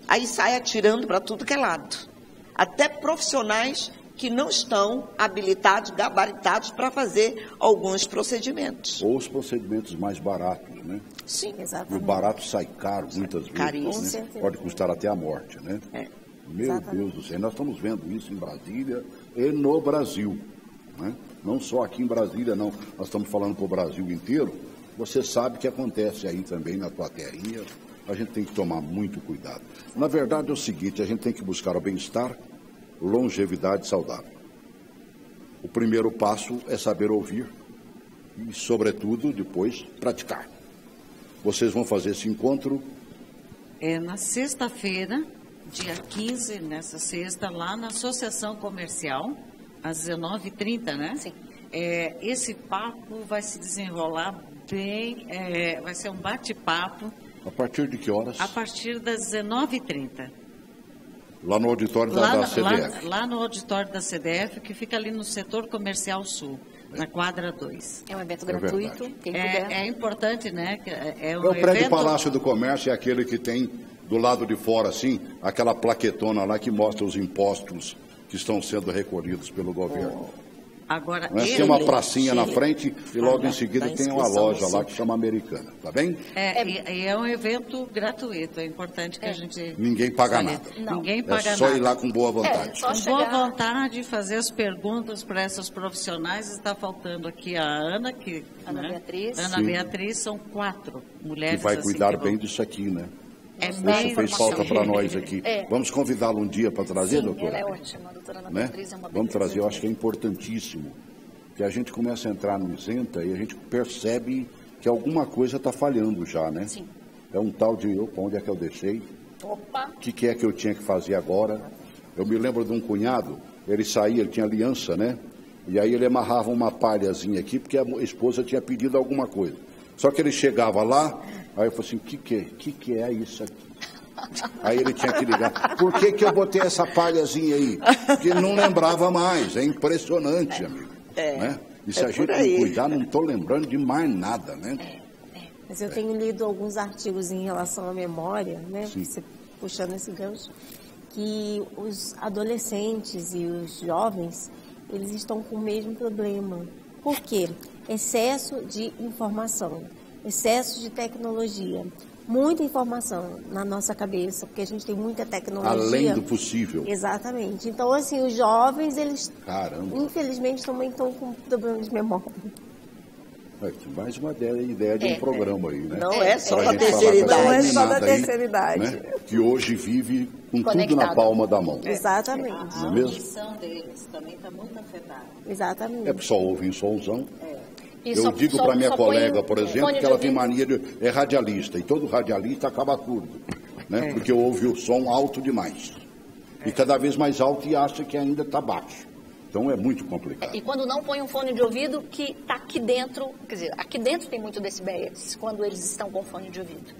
Aí sai atirando para tudo que é lado. Até profissionais que não estão habilitados, gabaritados para fazer alguns procedimentos. Ou os procedimentos mais baratos, né? Sim, exatamente. E o barato sai caro, muitas vezes. Caríssimo. Né? Pode custar até a morte, né? Meu Deus do céu, nós estamos vendo isso em Brasília e no Brasil, né? Não só aqui em Brasília, não. Nós estamos falando para o Brasil inteiro. Você sabe que acontece aí também na tua terrinha, a gente tem que tomar muito cuidado. Na verdade é o seguinte, a gente tem que buscar o bem-estar, longevidade saudável. O primeiro passo é saber ouvir e, sobretudo, depois praticar. Vocês vão fazer esse encontro? É na sexta-feira, dia 15, nessa sexta, lá na Associação Comercial, às 19h30, né? Sim. Esse papo vai se desenrolar bem, vai ser um bate-papo. A partir de que horas? A partir das 19h30. Lá no auditório da CDF? Lá no auditório da CDF, que fica ali no setor comercial sul, na quadra 2. É um evento gratuito. É importante, né? O prédio Palácio do Comércio é aquele que tem do lado de fora, assim, aquela plaquetona lá que mostra os impostos que estão sendo recolhidos pelo governo. Agora, tem uma pracinha na frente e logo em seguida tem uma loja lá que chama Americana, tá bem? É um evento gratuito, é importante que a gente... Ninguém paga nada. Não. Ninguém paga nada. É só ir lá com boa vontade. Com boa vontade, fazer as perguntas para essas profissionais. Está faltando aqui a Ana, Ana Beatriz. Ana Beatriz, são 4 mulheres. Que vai cuidar bem disso aqui, né? Isso fez falta para nós aqui. Vamos convidá-lo um dia para trazer, doutora? Ela é ótima, a doutora Ana Beatriz é uma Vamos trazer, eu acho que é importantíssimo que a gente comece a entrar no isenta e a gente percebe que alguma coisa está falhando já, né? Sim. É um tal de onde é que eu deixei? Opa! O que é que eu tinha que fazer agora? Eu me lembro de um cunhado, ele saía, ele tinha aliança, né? E aí ele amarrava uma palhazinha aqui, porque a esposa tinha pedido alguma coisa. Só que ele chegava lá, aí eu falei assim, o que é isso aqui? Aí ele tinha que ligar. Por que eu botei essa palhazinha aí? Porque ele não lembrava mais. É impressionante, amigo. Né? E se a gente não cuidar, não estou lembrando de mais nada, né? Mas eu tenho lido alguns artigos em relação à memória, né? Sim. Você puxando esse gancho, que os adolescentes e os jovens, eles estão com o mesmo problema. Por quê? Excesso de informação, excesso de tecnologia, muita informação na nossa cabeça, porque a gente tem muita tecnologia. Além do possível. Exatamente. Então, assim, os jovens, eles, infelizmente, também estão com problemas de memória. Mais uma ideia de um programa aí, né? Não é só da terceira idade. Não é só da terceira idade. Né? Que hoje vive com tudo na palma da mão. Exatamente. A audição deles também está muito afetada. Exatamente. É porque só ouvem somzão. Eu digo para minha colega, por exemplo, que ela tem mania de... É radialista, e todo radialista acaba surdo, né? Porque ouve o som alto demais. E cada vez mais alto e acha que ainda está baixo. Então é muito complicado. E quando não põe um fone de ouvido que está aqui dentro, quer dizer, aqui dentro tem muito decibéis quando eles estão com fone de ouvido.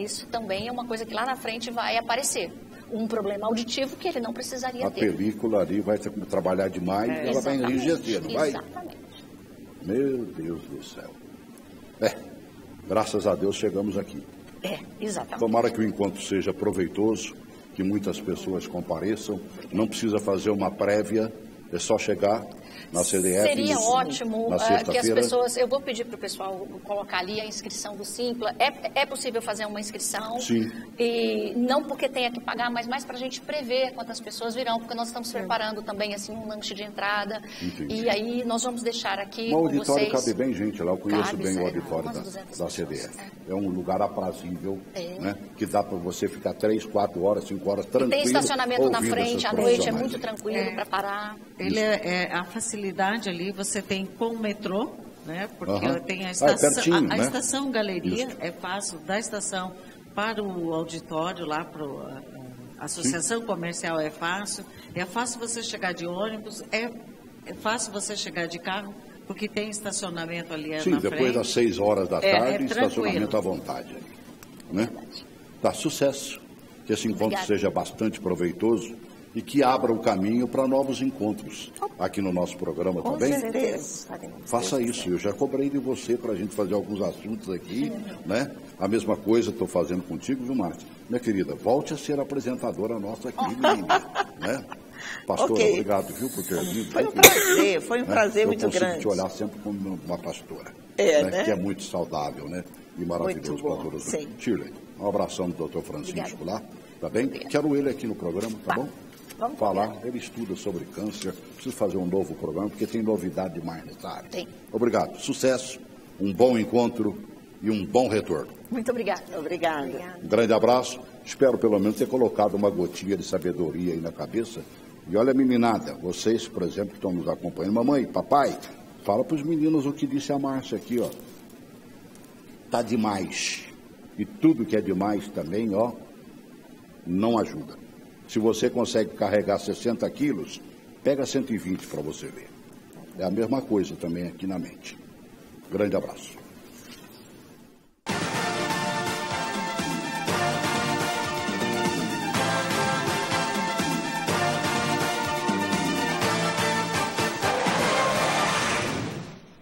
Isso também é uma coisa que lá na frente vai aparecer. Um problema auditivo que ele não precisaria ter. A película ali vai trabalhar demais e ela vai enrijecer, não vai? Exatamente. Meu Deus do céu. Graças a Deus chegamos aqui. Exatamente. Tomara que o encontro seja proveitoso, que muitas pessoas compareçam. Não precisa fazer uma prévia, é só chegar na CDF. Seria ótimo que as pessoas... Eu vou pedir para o pessoal colocar ali a inscrição do Simpla. É possível fazer uma inscrição? Sim. E não porque tenha que pagar, mas mais para a gente prever quantas pessoas virão, porque nós estamos preparando também assim, um lanche de entrada. Entendi. E aí nós vamos deixar aqui com vocês... O auditório cabe bem gente lá, eu conheço bem o auditório da CDF. Pessoas. É um lugar aprazível, né? Que dá para você ficar 3, 4 horas, 5 horas tranquilo. E tem estacionamento na frente, à noite é muito tranquilo para parar. Ele a facilidade ali, você tem com o metrô, né? Porque tem a estação, pertinho, a estação Galeria, é fácil, da estação para o auditório, lá para a Associação Comercial é fácil você chegar de ônibus, é fácil você chegar de carro, porque tem estacionamento ali na frente. Sim, depois das 6 horas da tarde, estacionamento à vontade. Né? Tá, sucesso. Que esse encontro seja bastante proveitoso e que abra o caminho para novos encontros aqui no nosso programa também. Com certeza. Faça isso. Eu já cobrei de você para a gente fazer alguns assuntos aqui, né? A mesma coisa estou fazendo contigo, viu, Márcia? Minha querida, volte a ser apresentadora nossa aqui, menina, né? Pastora, obrigado, viu, por ter vindo. Foi um prazer muito grande. Eu consigo te olhar sempre como uma pastora, né? Que é muito saudável, né? E maravilhoso para todos. Shirley, um abração do Dr. Francisco lá, tá bem? Quero ele aqui no programa, tá bom? Vamos falar, ele estuda sobre câncer, preciso fazer um novo programa, porque tem novidade demais nessa área. Tem. Obrigado, sucesso, um bom encontro e um bom retorno. Muito obrigada. Obrigada. Um grande abraço. Espero pelo menos ter colocado uma gotinha de sabedoria aí na cabeça. E olha, meninada, vocês, por exemplo, que estão nos acompanhando, mamãe, papai, fala para os meninos o que disse a Márcia aqui, ó. Tá demais. E tudo que é demais também, ó, não ajuda. Se você consegue carregar 60 quilos, pega 120 para você ver. É a mesma coisa também aqui na mente. Grande abraço.